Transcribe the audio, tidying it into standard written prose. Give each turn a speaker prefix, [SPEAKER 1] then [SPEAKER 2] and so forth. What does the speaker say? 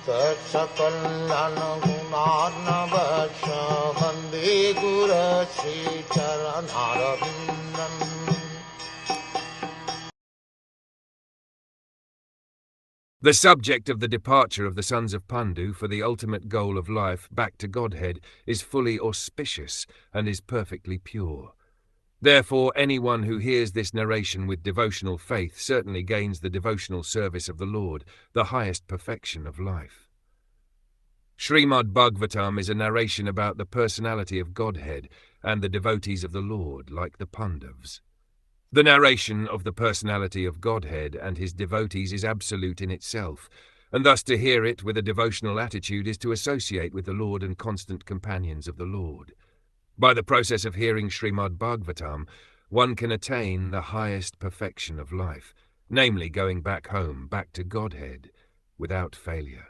[SPEAKER 1] Sakal Gunarnavasha Vande Guru Sri Charanaravindan.
[SPEAKER 2] The subject of the departure of the sons of Pandu for the ultimate goal of life back to Godhead is fully auspicious and is perfectly pure. Therefore, anyone who hears this narration with devotional faith certainly gains the devotional service of the Lord, the highest perfection of life. Srimad Bhagwatam is a narration about the personality of Godhead and the devotees of the Lord, like the Pandavas. The narration of the personality of Godhead and his devotees is absolute in itself, and thus to hear it with a devotional attitude is to associate with the Lord and constant companions of the Lord. By the process of hearing Srimad Bhagwatam, one can attain the highest perfection of life, namely going back home, back to Godhead, without failure.